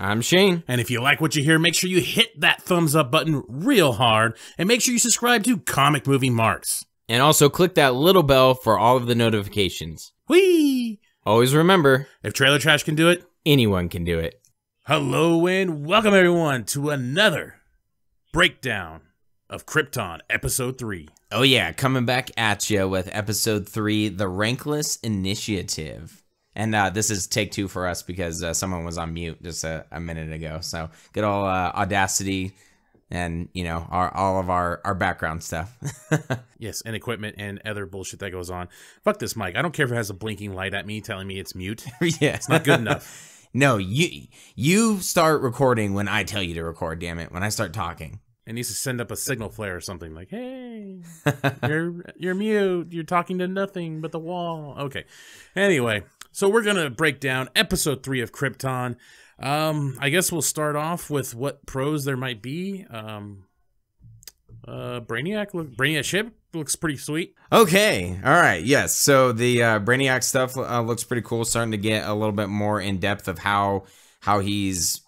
I'm Shane. And if you like what you hear, make sure you hit that thumbs up button real hard, and make sure you subscribe to Comic Movie Marks. And also click that little bell for all of the notifications. Whee! Always remember, If Trailer Trash can do it, anyone can do it. hello and welcome everyone to another breakdown of Krypton Episode 3. Oh yeah, coming back at you with Episode 3, The Rankless Initiative. And this is take 2 for us because someone was on mute just a minute ago. So good old Audacity and, you know, all of our background stuff. Yes, and equipment and other bullshit that goes on. Fuck this mic. I don't care if it has a blinking light at me telling me it's mute. Yeah. It's not good enough. No, you start recording when I tell you to record, damn it, when I start talking. It needs to send up a signal flare or something like, hey, you're mute. You're talking to nothing but the wall. Okay. Anyway, so we're going to break down Episode 3 of Krypton. I guess we'll start off with what pros there might be. Brainiac ship looks pretty sweet. Okay, all right, yes. So the Brainiac stuff looks pretty cool. Starting to get a little bit more in depth of how he's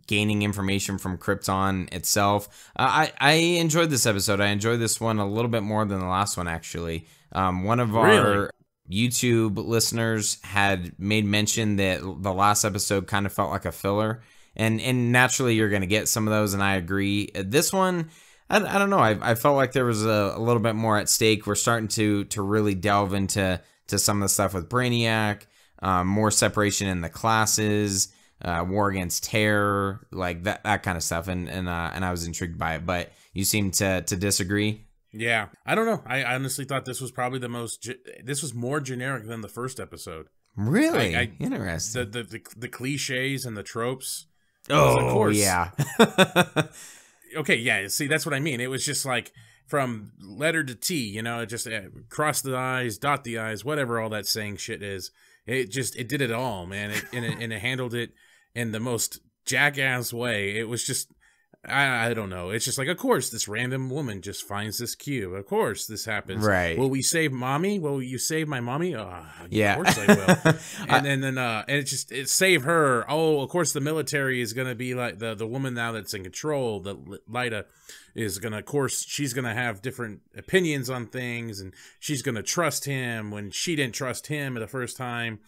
gaining information from Krypton itself. I enjoyed this episode. I enjoyed this one a little bit more than the last one, actually. One of our YouTube listeners had made mention that the last episode kind of felt like a filler. And naturally, you're going to get some of those, and I agree. This one, I don't know. I felt like there was a little bit more at stake. We're starting to really delve into some of the stuff with Brainiac, more separation in the classes, war against terror, like that kind of stuff, and I was intrigued by it. But you seem to disagree. Yeah, I don't know. I honestly thought this was probably this was more generic than the first episode. Really? Interesting. The cliches and the tropes. Oh, of course. Yeah. Okay, yeah. See, that's what I mean. It was just like from letter to T. You know, it just cross the I's, dot the I's, whatever all that saying shit is. It did it all, man. And it handled it in the most jackass way. It was just, I don't know. It's just like, of course, this random woman just finds this cube. Of course, this happens. Right. Will we save mommy? Will you save my mommy? Oh, yeah. Of course I will. And then it save her. Oh, of course, the military is going to be like the woman now that's in control. The Lyta is going to, of course, she's going to have different opinions on things, and she's going to trust him when she didn't trust him the first time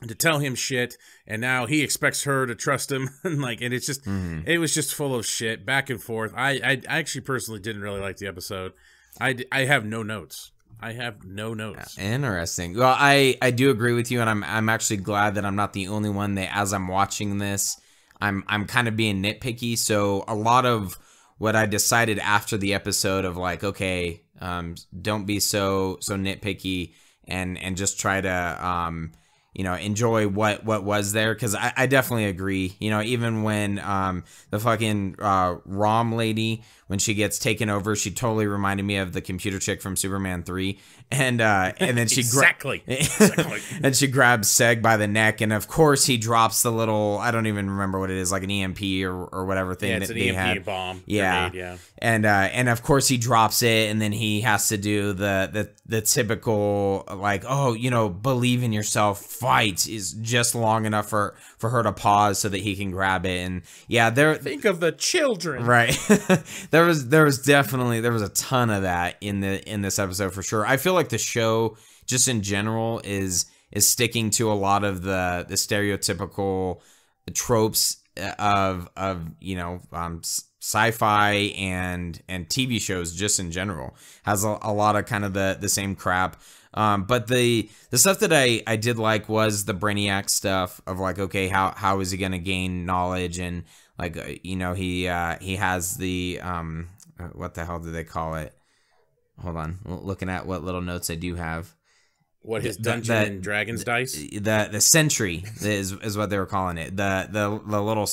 to tell him shit, and now he expects her to trust him. And it's just, it was just full of shit back and forth. I actually personally didn't really like the episode. I have no notes. I have no notes. Interesting. Well, I do agree with you, and I'm actually glad that I'm not the only one that, as I'm watching this, I'm kind of being nitpicky. So a lot of what I decided after the episode of like, okay, don't be so nitpicky, and just try to you know, enjoy what was there, because I definitely agree. You know, even when the fucking ROM lady, when she gets taken over, she totally reminded me of the computer chick from Superman 3. And then she exactly. And she grabs Seg by the neck, and of course he drops the little, I don't even remember what it is, like an EMP or whatever thing it's that an they EMP had. Bomb. Yeah. Grenade, yeah. And of course he drops it, and then he has to do the typical, like, oh, you know, believe in yourself, fight, is just long enough for her to pause so that he can grab it. And yeah, think of the children. Right. there was definitely a ton of that in this episode for sure. I feel like the show just in general is sticking to a lot of the stereotypical tropes of you know, sci-fi and TV shows just in general. Has a lot of kind of the same crap. But the stuff that I did like was the Brainiac stuff of like, okay, how is he gonna gain knowledge, and like, you know, he has the what the hell do they call it? Hold on, looking at what little notes I do have. What, his Dungeons and Dragons dice? The sentry is what they were calling it. The little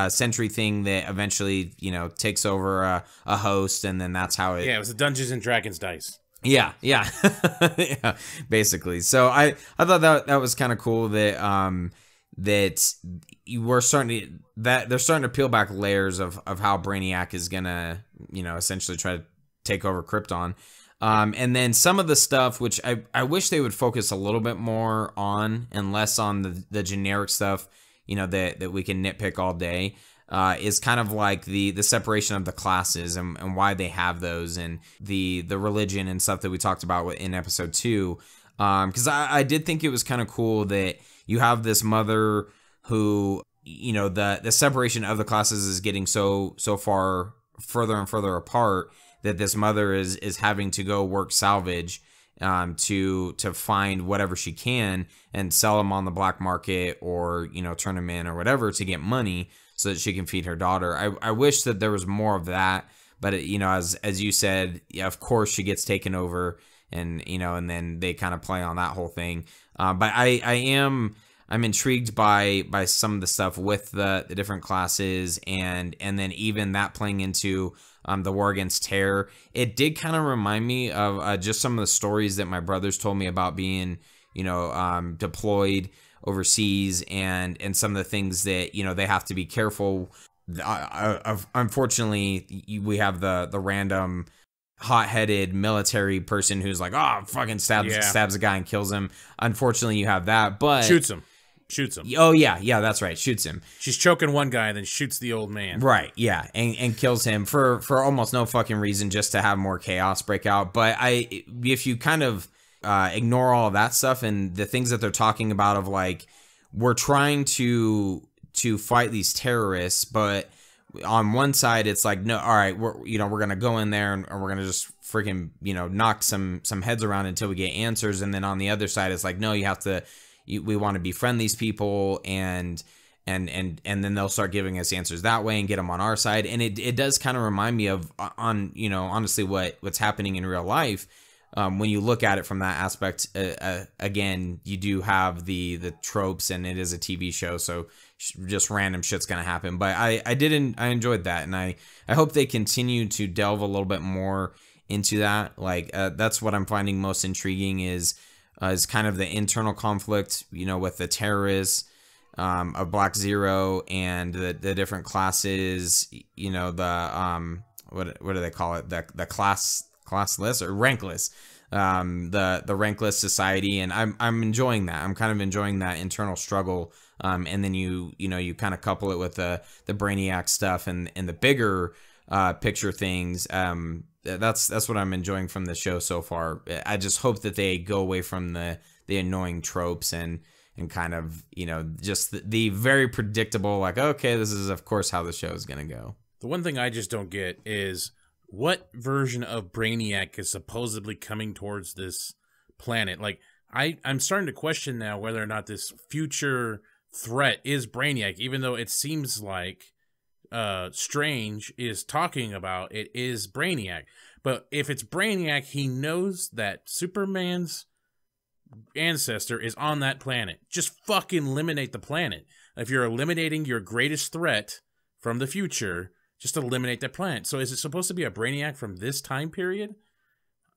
sentry thing that eventually, you know, takes over a host, and then that's how it. Yeah, it was the Dungeons and Dragons dice. Yeah. Yeah, basically. So I thought that was kind of cool that that they're starting to peel back layers of how Brainiac is gonna, you know, essentially try to take over Krypton. And then some of the stuff which I wish they would focus a little bit more on and less on the generic stuff. that we can nitpick all day, is kind of like the separation of the classes and why they have those, and the religion and stuff that we talked about in episode 2. Because I did think it was kind of cool that you have this mother who, the separation of the classes is getting so far further and further apart that this mother is having to go work salvage to find whatever she can and sell them on the black market, or turn them in or whatever to get money so that she can feed her daughter. I wish that there was more of that, but as you said, yeah, of course she gets taken over, and and then they kind of play on that whole thing. But I'm intrigued by some of the stuff with the different classes, and then even that playing into the war against terror. It did kind of remind me of just some of the stories that my brothers told me about being deployed overseas, and some of the things that they have to be careful of. Unfortunately, we have the random hot-headed military person who's like, oh, fucking stabs a guy and kills him. Unfortunately, you have that, but shoots him. Oh yeah, that's right. Shoots him. She's choking one guy and then shoots the old man. Right, yeah, and kills him for almost no fucking reason, just to have more chaos break out. But if you kind of ignore all of that stuff and the things that they're talking about of like, we're trying to fight these terrorists, but on one side it's like, no, all right, we're gonna go in there and we're gonna just freaking knock some heads around until we get answers, and then on the other side it's like, no, you have to. We want to befriend these people, and then they'll start giving us answers that way and get them on our side. And it does kind of remind me of honestly what's happening in real life. When you look at it from that aspect, again, you do have the tropes, and it is a TV show, so just random shit's gonna happen. But I enjoyed that, and I hope they continue to delve a little bit more into that. Like that's what I'm finding most intriguing is kind of the internal conflict, with the terrorists of Black Zero and the different classes, the what do they call it, the classless or rankless, the rankless society, and I'm enjoying that. I'm kind of enjoying that internal struggle, and then you kind of couple it with the Brainiac stuff and the bigger picture things. That's what I'm enjoying from the show so far. I just hope that they go away from the annoying tropes and kind of, just the very predictable, like, okay, this is of course how the show is going to go. The one thing I just don't get is what version of Brainiac is supposedly coming towards this planet. Like, I'm starting to question now whether or not this future threat is Brainiac, even though it seems like Strange is talking about it is Brainiac. But if it's Brainiac, he knows that Superman's ancestor is on that planet. Just fucking eliminate the planet. If you're eliminating your greatest threat from the future, just eliminate that planet. So is it supposed to be a Brainiac from this time period?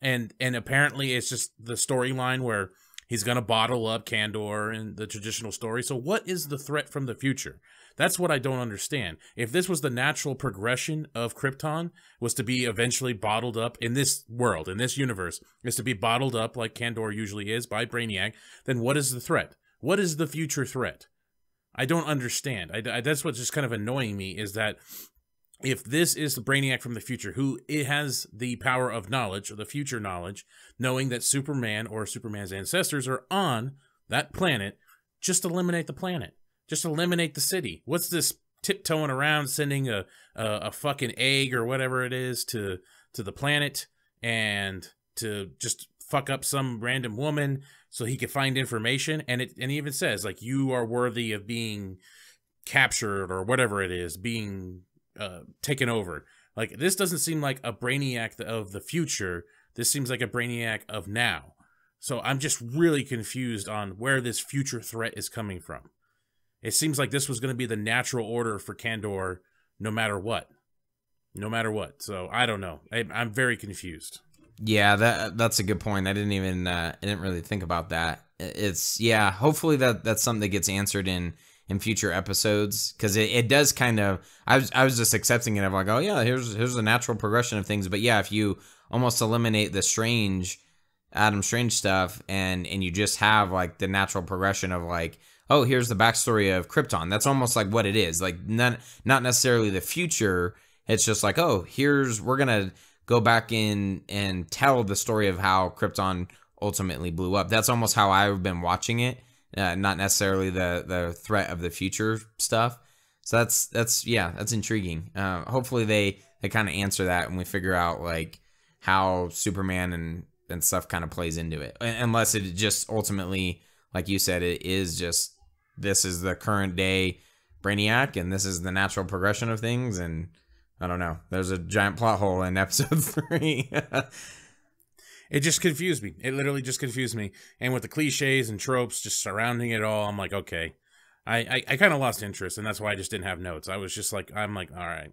And apparently it's just the storyline where he's going to bottle up Kandor in the traditional story. So what is the threat from the future? That's what I don't understand. If this was the natural progression of Krypton, was to be eventually bottled up in this world, in this universe, is to be bottled up like Kandor usually is by Brainiac, then what is the threat? What is the future threat? I don't understand. That's what's just kind of annoying me, is that if this is the Brainiac from the future, who it has the power of knowledge, or the future knowledge, knowing that Superman or Superman's ancestors are on that planet, just eliminate the planet. Just eliminate the city. What's this tiptoeing around sending a fucking egg or whatever it is to the planet and to just fuck up some random woman so he can find information? And he even says, like, you are worthy of being captured or whatever it is, being taken over. Like, this doesn't seem like a Brainiac of the future. This seems like a Brainiac of now. So I'm just really confused on where this future threat is coming from. It seems like this was going to be the natural order for Kandor no matter what. No matter what. So I don't know. I'm very confused. Yeah, that's a good point. I didn't really think about that. It's, yeah, hopefully that's something that gets answered in future episodes, because it does kind of, I was just accepting it of like, oh yeah, here's the natural progression of things. But yeah, if you almost eliminate the Adam Strange stuff and you just have like the natural progression of like, oh, here's the backstory of Krypton. That's almost like what it is. Like not necessarily the future. It's just like, oh, we're gonna go back in and tell the story of how Krypton ultimately blew up. That's almost how I've been watching it. Not necessarily the threat of the future stuff. So that's intriguing. Hopefully they kind of answer that and we figure out like how Superman and stuff kind of plays into it. Unless it just ultimately, like you said, it is just, this is the current day Brainiac and this is the natural progression of things. And I don't know. There's a giant plot hole in episode 3. It just confused me. It literally just confused me. And with the cliches and tropes just surrounding it all, I'm like, okay. I kind of lost interest, and that's why I just didn't have notes. I was just like, I'm like, all right.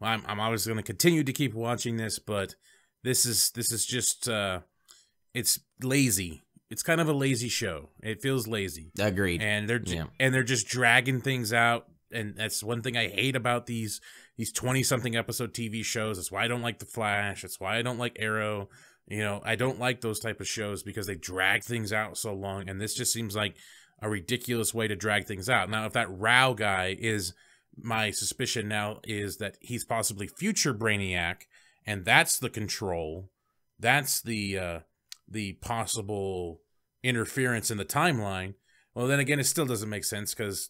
Well, I'm always going to continue to keep watching this, but this is just it's lazy. It's kind of a lazy show. It feels lazy. Agreed. And they're just dragging things out, and that's one thing I hate about these 20-something episode TV shows. That's why I don't like The Flash. That's why I don't like Arrow. You know, I don't like those type of shows because they drag things out so long, and this just seems like a ridiculous way to drag things out. Now, if that Rao guy is, my suspicion now is that he's possibly future Brainiac, and that's the control. That's the possible interference in the timeline. Well, then again, it still doesn't make sense because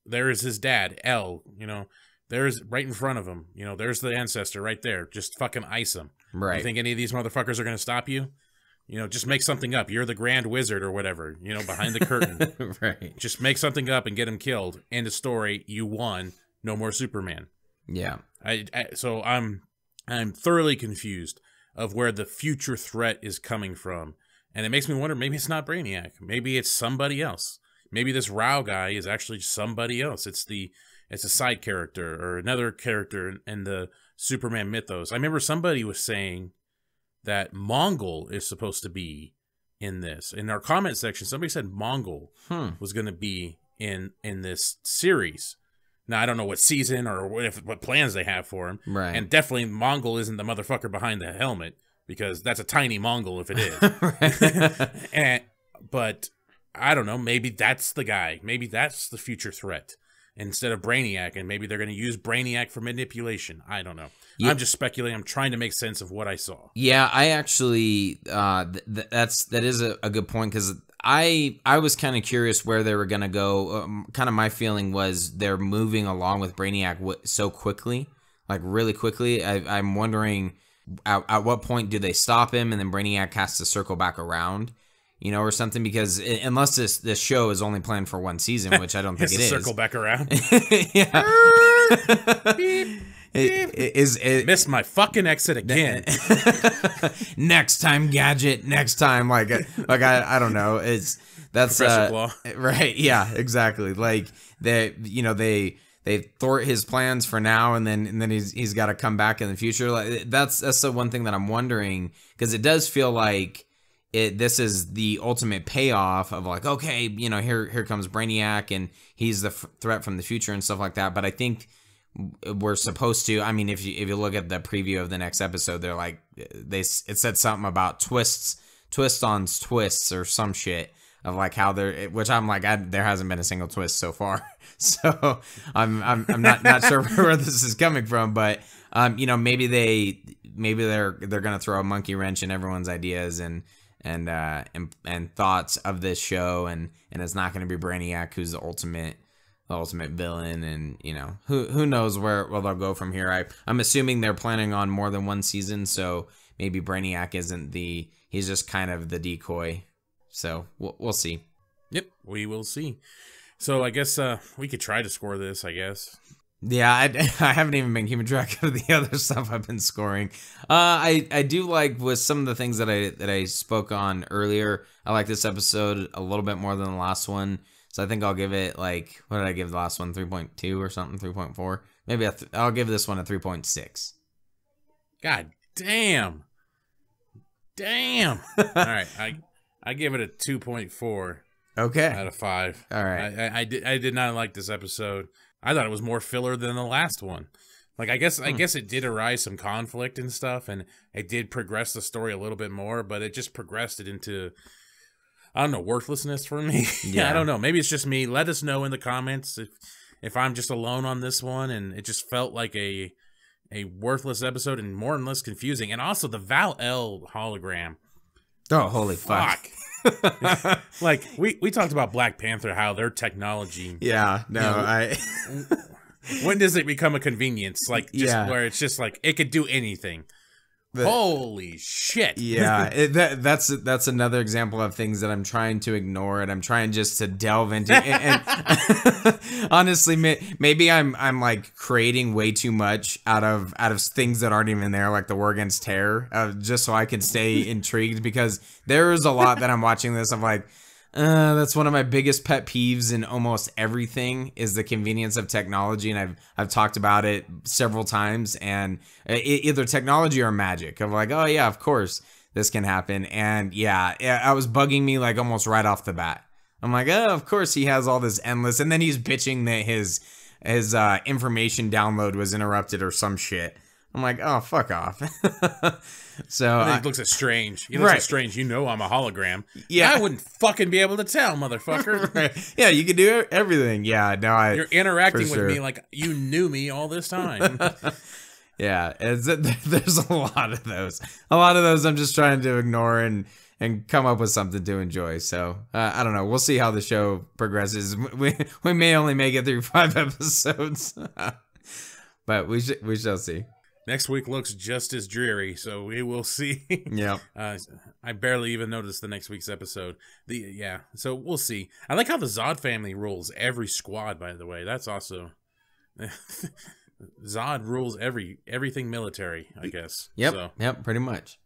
there is his dad, El. You know, there's right in front of him. You know, there's the ancestor right there. Just fucking ice him. Right. You think any of these motherfuckers are going to stop you? You know, just make something up. You're the Grand Wizard or whatever, you know, behind the curtain. Right. Just make something up and get him killed. End of story. You won. No more Superman. Yeah. So I'm thoroughly confused of where the future threat is coming from. And it makes me wonder, maybe it's not Brainiac. Maybe it's somebody else. Maybe this Rao guy is actually somebody else. It's a side character or another character in the Superman mythos. I remember somebody was saying that Mongol is supposed to be in this. In our comment section, somebody said Mongol was going to be in this series. Now, I don't know what season or what plans they have for him. Right. And definitely Mongol isn't the motherfucker behind the helmet because that's a tiny Mongol if it is. But I don't know. Maybe that's the guy. Maybe that's the future threat instead of Brainiac, and maybe they're going to use Brainiac for manipulation. I don't know. Yeah. I'm just speculating. I'm trying to make sense of what I saw. Yeah, I actually that is a good point because I was kind of curious where they were going to go. Kind of my feeling was they're moving along with Brainiac so quickly, like really quickly. I'm wondering at what point do they stop him and then Brainiac has to circle back around. You know, or something, because unless this show is only planned for one season, which I don't think it is. Circle back around. Yeah. Beep, beep. Missed my fucking exit again. Next time, Gadget. Next time, like I don't know. That's Professor Claw. Right? Yeah, exactly. Like they thwart his plans for now, and then he's got to come back in the future. Like that's the one thing that I'm wondering, because it does feel like. This is the ultimate payoff of like, okay, you know, here comes Brainiac and he's the threat from the future and stuff like that. But I think we're supposed to. I mean, if you look at the preview of the next episode, they're like it said something about twists on twists or some shit of like how they're, which I'm like there hasn't been a single twist so far, so I'm not sure where this is coming from, but you know, maybe they're gonna throw a monkey wrench in everyone's ideas and thoughts of this show, and it's not going to be Brainiac who's the ultimate villain, and you know who knows where they'll go from here. I'm assuming they're planning on more than one season, so maybe Brainiac isn't he's just kind of the decoy. So we'll see. Yep, we will see. So I guess we could try to score this, I guess. Yeah, I haven't even been keeping track of the other stuff I've been scoring. I do like with some of the things that I spoke on earlier. I like this episode a little bit more than the last one, so I think I'll give it like, what did I give the last one? 3.2 or something? 3.4? Maybe I'll give this one a 3.6. God damn. All right, I give it a 2.4. Okay. Out of 5. All right. I did not like this episode. I thought it was more filler than the last one. Like, I guess it did arise some conflict and stuff, and it did progress the story a little bit more, but it just progressed it into I don't know, worthlessness for me. Yeah. I don't know. Maybe it's just me. Let us know in the comments if I'm just alone on this one, and it just felt like a worthless episode and more and less confusing. And also the Val-El hologram. Oh, holy fuck. Like, we talked about Black Panther, how their technology. Yeah, no, When does it become a convenience? Like, just where it's just like, it could do anything. Holy shit. Yeah, that's another example of things that I'm trying to ignore, and I'm trying just to delve into. And honestly, maybe I'm like creating way too much out of things that aren't even there, like the War Against Terror, just so I can stay intrigued, because there is a lot that I'm watching this. I'm like, that's one of my biggest pet peeves in almost everything, is the convenience of technology, and I've talked about it several times, and either technology or magic. I'm like, oh yeah, of course this can happen, and yeah, it was bugging me like almost right off the bat. I'm like, oh, of course he has all this endless, and then he's bitching that his information download was interrupted or some shit. I'm like, oh, fuck off. So he looks at Strange. He looks at Strange. You know I'm a hologram. Yeah. I wouldn't fucking be able to tell, motherfucker. Right. Yeah, you can do everything. Yeah, no, you're interacting with me like you knew me all this time. Yeah, there's a lot of those. A lot of those I'm just trying to ignore and come up with something to enjoy. So I don't know. We'll see how the show progresses. We may only make it through 5 episodes, but we shall see. Next week looks just as dreary, so we will see. Yeah. I barely even noticed the next week's episode. So we'll see. I like how the Zod family rules every squad, by the way. That's also... Zod rules everything military, I guess. Yep, so, yep, pretty much.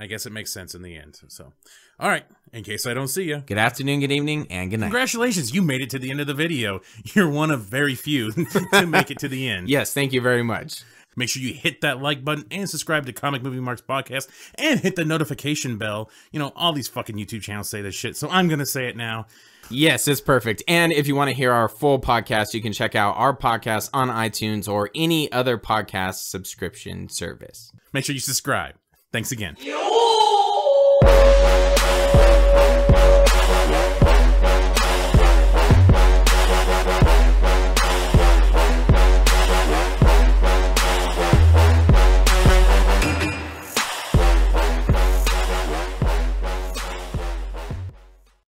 I guess it makes sense in the end. So, all right, in case I don't see you. Good afternoon, good evening, and good night. Congratulations, you made it to the end of the video. You're one of very few to make it to the end. Yes, thank you very much. Make sure you hit that like button and subscribe to Comic Movie Marks Podcast and hit the notification bell. You know, all these fucking YouTube channels say this shit, so I'm going to say it now. Yes, it's perfect. And if you want to hear our full podcast, you can check out our podcast on iTunes or any other podcast subscription service. Make sure you subscribe. Thanks again.